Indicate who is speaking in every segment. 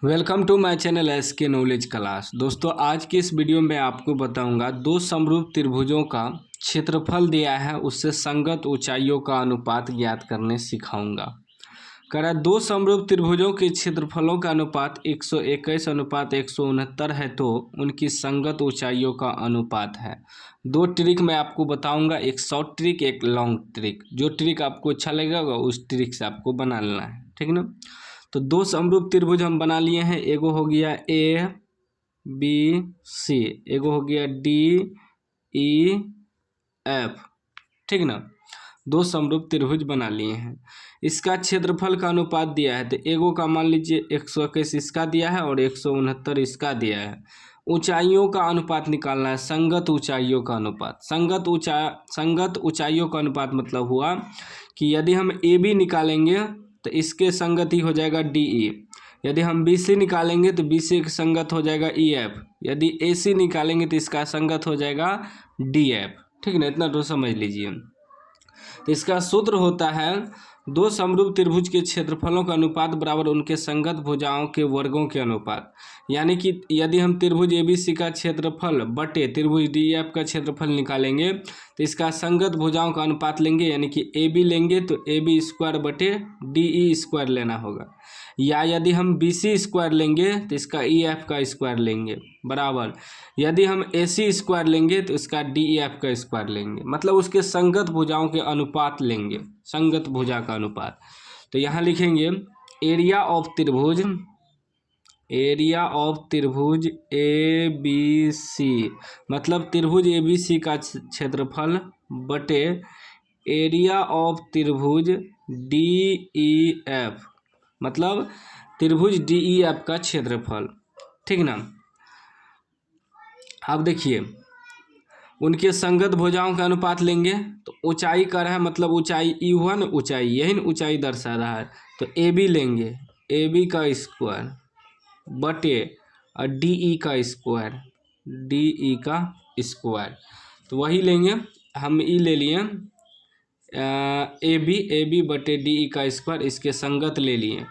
Speaker 1: Welcome to my channel SK knowledge class. दोस्तों, आज की इस वीडियो में आपको बताऊंगा दो समरूप त्रिभुजों का क्षेत्रफल दिया है, उससे संगत ऊंचाइयों का अनुपात ज्ञात करने सिखाऊंगा। कह रहा है दो समरूप त्रिभुजों के क्षेत्रफलों का अनुपात 121 अनुपात 169 है, तो उनकी संगत ऊंचाइयों का अनुपात है। दो ट्रिक मैं आपको बताऊंगा, एक शॉर्ट ट्रिक एक लॉन्ग ट्रिक। जो ट्रिक आपको अच्छा लगेगा उस ट्रिक से आपको बना लेना है, ठीक ना। तो दो समरूप त्रिभुज हम बना लिए हैं। एगो हो गया ए बी सी, एगो हो गया डी ई एफ, ठीक ना। दो समरूप त्रिभुज बना लिए हैं। इसका क्षेत्रफल का अनुपात दिया है, तो एगो का मान लीजिए 121 इसका दिया है और 169 इसका दिया है। ऊंचाइयों का अनुपात निकालना है, संगत ऊंचाइयों का अनुपात। संगत ऊंचाइयों का अनुपात मतलब हुआ कि यदि हम ए बी निकालेंगे तो इसके संगत ही हो जाएगा डी ई। यदि हम बी सी निकालेंगे तो बी सी का संगत हो जाएगा ई एफ। यदि ए सी निकालेंगे तो इसका संगत हो जाएगा डी एफ, ठीक ना। इतना तो समझ लीजिए। तो इसका सूत्र होता है दो समरूप त्रिभुज के क्षेत्रफलों का अनुपात बराबर उनके संगत भुजाओं के वर्गों के अनुपात। यानी कि यदि हम त्रिभुज एबीसी का क्षेत्रफल बटे त्रिभुज डीएफ का क्षेत्रफल निकालेंगे तो इसका संगत भुजाओं का अनुपात लेंगे, यानी कि ए बी लेंगे तो ए बी स्क्वायर बटे डी ई स्क्वायर लेना होगा। या यदि हम बी सी स्क्वायर लेंगे तो इसका ई एफ का स्क्वायर लेंगे, बराबर यदि हम ए सी स्क्वायर लेंगे तो इसका डी ई एफ का स्क्वायर लेंगे। मतलब उसके संगत भुजाओं के अनुपात लेंगे, संगत भुजा का अनुपात। तो यहाँ लिखेंगे एरिया ऑफ त्रिभुज ए बी सी, मतलब त्रिभुज ए बी सी का क्षेत्रफल बटे एरिया ऑफ त्रिभुज डी ई एफ, मतलब त्रिभुज डी ई एफ का क्षेत्रफल, ठीक ना। अब देखिए उनके संगत भुजाओं का अनुपात लेंगे तो ऊंचाई कर है, मतलब ऊंचाई ई हुआ ना, ऊंचाई यही ना ऊंचाई दर्शा रहा है। तो ए बी लेंगे, ए बी का स्क्वायर बटे और डी ई का स्क्वायर, डी ई का स्क्वायर। तो वही लेंगे, हम ई ले लिए ए बी बटे डी ई का स्क्वायर, इसके संगत ले लिए।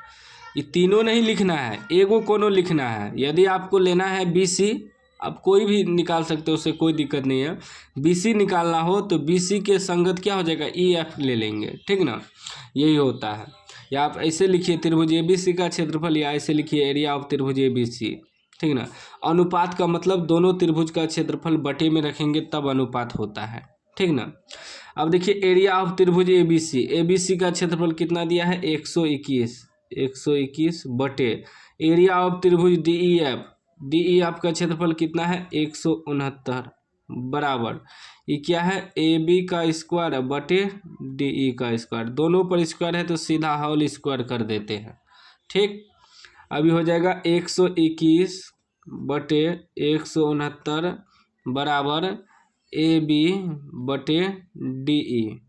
Speaker 1: ये तीनों नहीं लिखना है, एगो कोनो लिखना है। यदि आपको लेना है बी सी, आप कोई भी निकाल सकते हो, उससे कोई दिक्कत नहीं है। बी सी निकालना हो तो बी सी के संगत क्या हो जाएगा, ई एफ ले लेंगे, ठीक ना। यही होता है। या आप ऐसे लिखिए त्रिभुज ए बी सी का क्षेत्रफल, या ऐसे लिखिए एरिया ऑफ त्रिभुज ए बी सी, ठीक ना। अनुपात का मतलब दोनों त्रिभुज का क्षेत्रफल बटे में रखेंगे तब अनुपात होता है, ठीक ना। अब देखिए एरिया ऑफ त्रिभुज ए बी सी का क्षेत्रफल कितना दिया है, 121 बटे एरिया ऑफ त्रिभुज डी ई एफ का क्षेत्रफल कितना है, 169, बराबर ये क्या है, ए बी का स्क्वायर बटे डी ई का स्क्वायर। दोनों पर स्क्वायर है तो सीधा होल स्क्वायर कर देते हैं, ठीक। अभी हो जाएगा 121 बटे 169 बराबर ए बी बटे डी ई।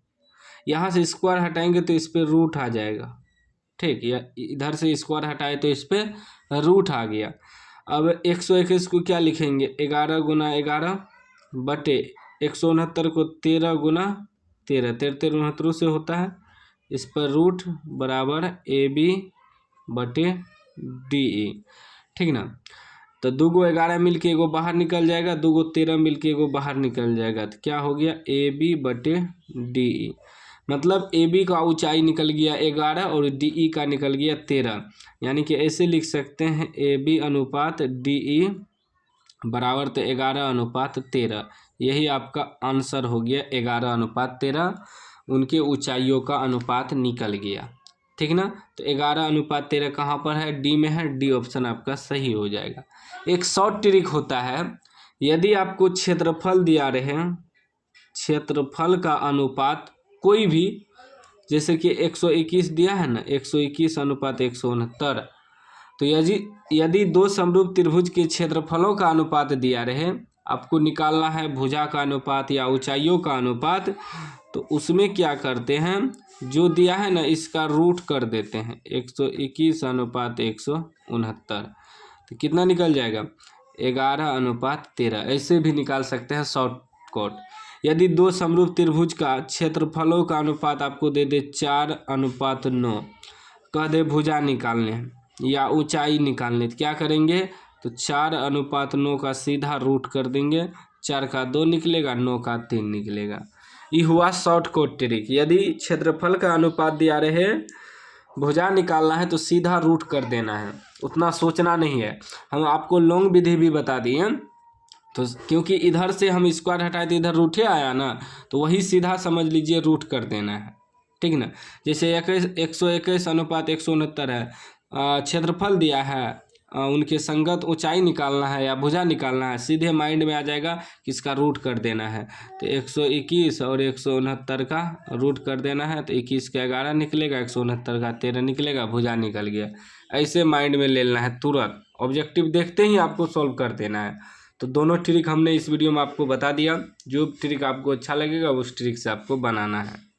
Speaker 1: यहाँ से स्क्वायर हटाएंगे तो इस पर रूट आ जाएगा, ठीक। या इधर से स्क्वायर हटाए तो इस पर रूट आ गया। अब 121 को क्या लिखेंगे, 11 गुना 11 बटे 169 को 13 गुना 13, 13 69 से होता है, इस पर रूट बराबर ए बी बटे डी ई, ठीक ना। तो दो गो 11 मिल के एगो बाहर निकल जाएगा, दो गो 13 मिल के एगो बाहर निकल जाएगा, तो क्या हो गया, ए बी बटे डी ई। मतलब ए बी का ऊंचाई निकल गया 11 और डी ई का निकल गया 13। यानी कि ऐसे लिख सकते हैं ए बी अनुपात डी ई बराबर तो 11 अनुपात 13। यही आपका आंसर हो गया, 11 अनुपात 13 उनके ऊंचाइयों का अनुपात निकल गया, ठीक ना। तो 11 अनुपात 13 कहाँ पर है, डी में है, डी ऑप्शन आपका सही हो जाएगा। एक शॉर्ट ट्रिक होता है, यदि आपको क्षेत्रफल दिया रहे, क्षेत्रफल का अनुपात कोई भी, जैसे कि 121 दिया है ना, 121 अनुपात 169, तो यदि दो समरूप त्रिभुज के क्षेत्रफलों का अनुपात दिया रहे, आपको निकालना है भुजा का अनुपात या ऊंचाइयों का अनुपात, तो उसमें क्या करते हैं, जो दिया है ना इसका रूट कर देते हैं, 121 अनुपात 169, तो कितना निकल जाएगा, 11 अनुपात 13। ऐसे भी निकाल सकते हैं शॉर्टकट। यदि दो समरूप त्रिभुज का क्षेत्रफलों का अनुपात आपको दे दे 4 अनुपात 9, कह दे भुजा निकालने हैं, या ऊंचाई निकालनी, तो क्या करेंगे, तो 4:9 का सीधा रूट कर देंगे, 4 का 2 निकलेगा, 9 का 3 निकलेगा। ये हुआ शॉर्ट कोट ट्रिक। यदि क्षेत्रफल का अनुपात दिया रहे, भुजा निकालना है तो सीधा रूट कर देना है, उतना सोचना नहीं है। हम आपको लॉन्ग विधि भी बता दिए, तो क्योंकि इधर से हम स्क्वायर हटाए तो इधर रूठे आया ना, तो वही सीधा समझ लीजिए रूट कर देना है, ठीक ना। जैसे 121:169 है, क्षेत्रफल दिया है, उनके संगत ऊंचाई निकालना है या भुजा निकालना है, सीधे माइंड में आ जाएगा कि इसका रूट कर देना है। तो 121 और 169 का रूट कर देना है, तो 21 का 11 निकलेगा, 169 का 13 निकलेगा, भुजा निकल गया। ऐसे माइंड में ले लेना है, तुरंत ऑब्जेक्टिव देखते ही आपको सॉल्व कर देना है। तो दोनों ट्रिक हमने इस वीडियो में आपको बता दिया। जो ट्रिक आपको अच्छा लगेगा उस ट्रिक से आपको बनाना है।